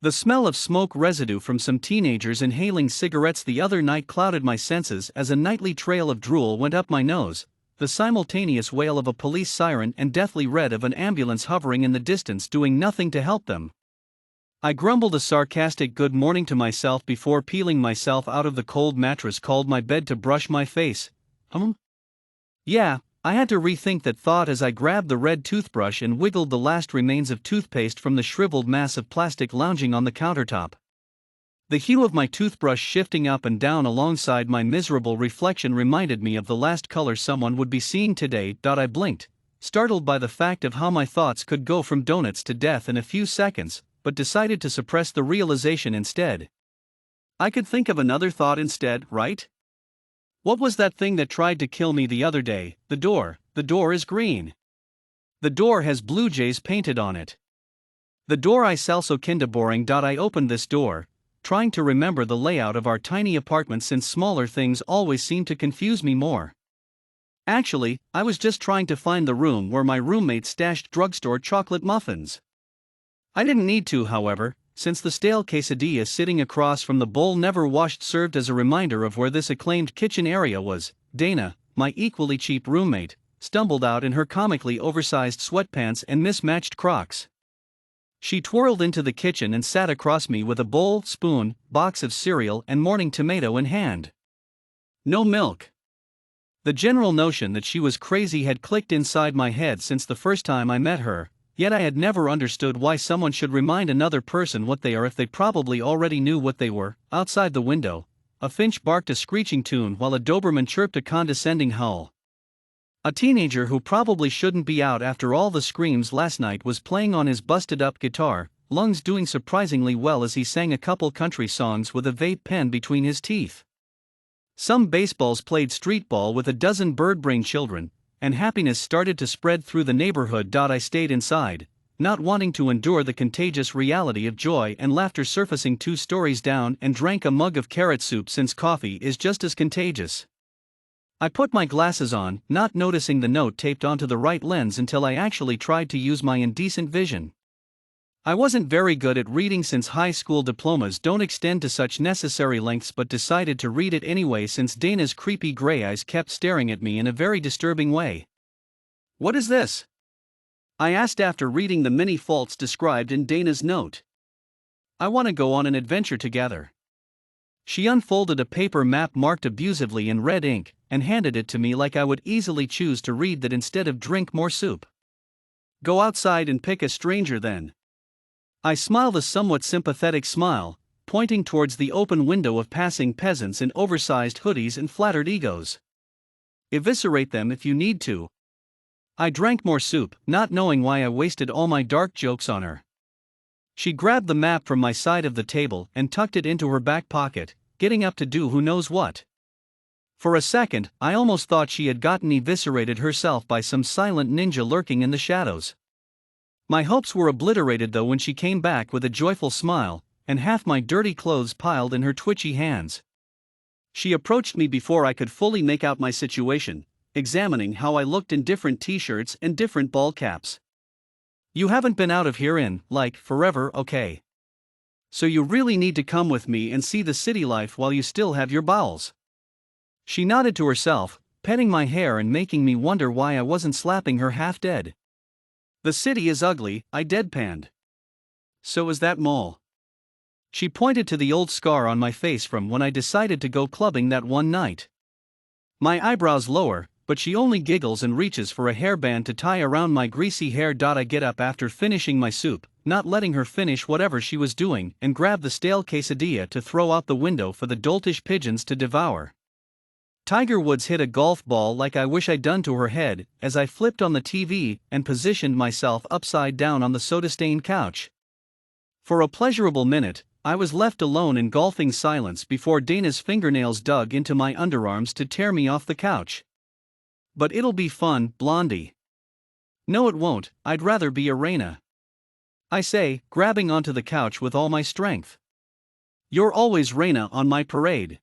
The smell of smoke residue from some teenagers inhaling cigarettes the other night clouded my senses as a nightly trail of drool went up my nose, the simultaneous wail of a police siren and deathly red of an ambulance hovering in the distance doing nothing to help them. I grumbled a sarcastic good morning to myself before peeling myself out of the cold mattress called my bed to brush my face. Yeah, I had to rethink that thought as I grabbed the red toothbrush and wiggled the last remains of toothpaste from the shriveled mass of plastic lounging on the countertop. The hue of my toothbrush shifting up and down alongside my miserable reflection reminded me of the last color someone would be seeing today. I blinked, startled by the fact of how my thoughts could go from donuts to death in a few seconds, but decided to suppress the realization instead. I could think of another thought instead, right? What was that thing that tried to kill me the other day? The door. The door is green. The door has blue jays painted on it. The door is also kinda boring. I opened this door, trying to remember the layout of our tiny apartment since smaller things always seem to confuse me more. Actually, I was just trying to find the room where my roommate stashed drugstore chocolate muffins. I didn't need to, however, since the stale quesadilla sitting across from the bowl never washed served as a reminder of where this acclaimed kitchen area was. Dana, my equally cheap roommate, stumbled out in her comically oversized sweatpants and mismatched Crocs. She twirled into the kitchen and sat across me with a bowl, spoon, box of cereal and morning tomato in hand. No milk. The general notion that she was crazy had clicked inside my head since the first time I met her. Yet I had never understood why someone should remind another person what they are if they probably already knew what they were. Outside the window, a finch barked a screeching tune while a Doberman chirped a condescending howl. A teenager who probably shouldn't be out after all the screams last night was playing on his busted-up guitar, lungs doing surprisingly well as he sang a couple country songs with a vape pen between his teeth. Some baseballs played street ball with a dozen bird-brain children, and happiness started to spread through the neighborhood. I stayed inside, not wanting to endure the contagious reality of joy and laughter surfacing 2 stories down, and drank a mug of carrot soup since coffee is just as contagious. I put my glasses on, not noticing the note taped onto the right lens until I actually tried to use my indecent vision. I wasn't very good at reading since high school diplomas don't extend to such necessary lengths, but decided to read it anyway since Dana's creepy gray eyes kept staring at me in a very disturbing way. "What is this?" I asked after reading the many faults described in Dana's note. "I want to go on an adventure together." She unfolded a paper map marked abusively in red ink, and handed it to me like I would easily choose to read that instead of drink more soup. "Go outside and pick a stranger then." I smiled a somewhat sympathetic smile, pointing towards the open window of passing peasants in oversized hoodies and flattered egos. "Eviscerate them if you need to." I drank more soup, not knowing why I wasted all my dark jokes on her. She grabbed the map from my side of the table and tucked it into her back pocket, getting up to do who knows what. For a second, I almost thought she had gotten eviscerated herself by some silent ninja lurking in the shadows. My hopes were obliterated though when she came back with a joyful smile, and half my dirty clothes piled in her twitchy hands. She approached me before I could fully make out my situation, examining how I looked in different t-shirts and different ball caps. "You haven't been out of here in, like, forever, okay? So you really need to come with me and see the city life while you still have your bowels." She nodded to herself, petting my hair and making me wonder why I wasn't slapping her half dead. "The city is ugly," I deadpanned. "So is that mole." She pointed to the old scar on my face from when I decided to go clubbing that one night. My eyebrows lower, but she only giggles and reaches for a hairband to tie around my greasy hair. I get up after finishing my soup, not letting her finish whatever she was doing, and grab the stale quesadilla to throw out the window for the doltish pigeons to devour. Tiger Woods hit a golf ball like I wish I'd done to her head, as I flipped on the TV and positioned myself upside down on the soda-stained couch. For a pleasurable minute, I was left alone in golfing silence before Dana's fingernails dug into my underarms to tear me off the couch. "But it'll be fun, Blondie." "No it won't, I'd rather be a Raina," I say, grabbing onto the couch with all my strength. "You're always Raina on my parade."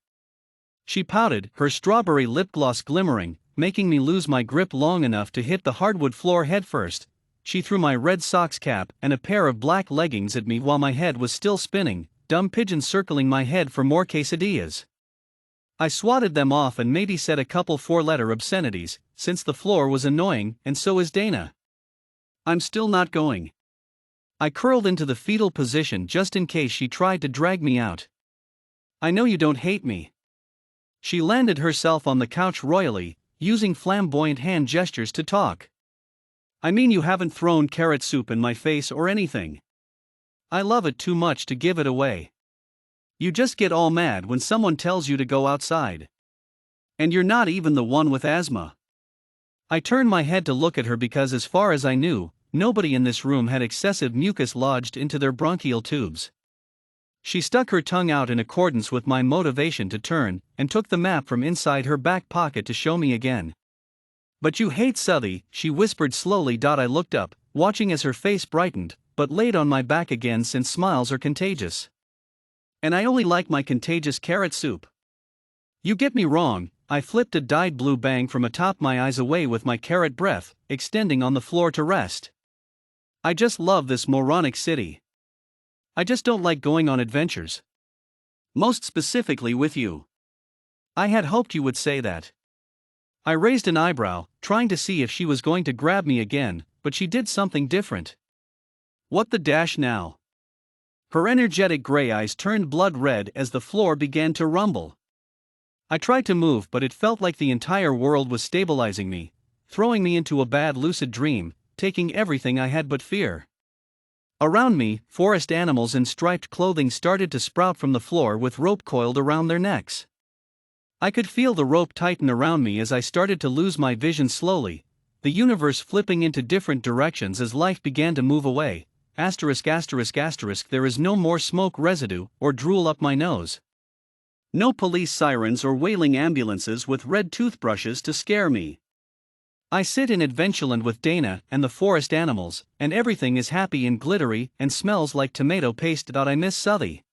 She pouted, her strawberry lip gloss glimmering, making me lose my grip long enough to hit the hardwood floor headfirst. she threw my red socks cap and a pair of black leggings at me while my head was still spinning, dumb pigeons circling my head for more quesadillas. I swatted them off and maybe said a couple four-letter obscenities, since the floor was annoying, and so is Dana. I'm still not going. I curled into the fetal position just in case she tried to drag me out. I know you don't hate me. She landed herself on the couch royally, using flamboyant hand gestures to talk. I mean, you haven't thrown carrot soup in my face or anything. I love it too much to give it away. You just get all mad when someone tells you to go outside. And you're not even the one with asthma. I turned my head to look at her because, as far as I knew, nobody in this room had excessive mucus lodged into their bronchial tubes. She stuck her tongue out in accordance with my motivation to turn, and took the map from inside her back pocket to show me again. But you hate Southie, she whispered slowly. I looked up, watching as her face brightened, but laid on my back again since smiles are contagious. And I only like my contagious carrot soup. You get me wrong, I flipped a dyed blue bang from atop my eyes away with my carrot breath, extending on the floor to rest. I just love this moronic city. I just don't like going on adventures. Most specifically with you. I had hoped you would say that. I raised an eyebrow, trying to see if she was going to grab me again, but she did something different. What the dash now? Her energetic gray eyes turned blood red as the floor began to rumble. I tried to move, but it felt like the entire world was stabilizing me, throwing me into a bad lucid dream, taking everything I had but fear. Around me, forest animals in striped clothing started to sprout from the floor with rope coiled around their necks. I could feel the rope tighten around me as I started to lose my vision slowly, the universe flipping into different directions as life began to move away. *****, there is no more smoke residue or drool up my nose. No police sirens or wailing ambulances with red toothbrushes to scare me. I sit in Adventureland with Dana and the forest animals, and everything is happy and glittery and smells like tomato paste. I miss Southie.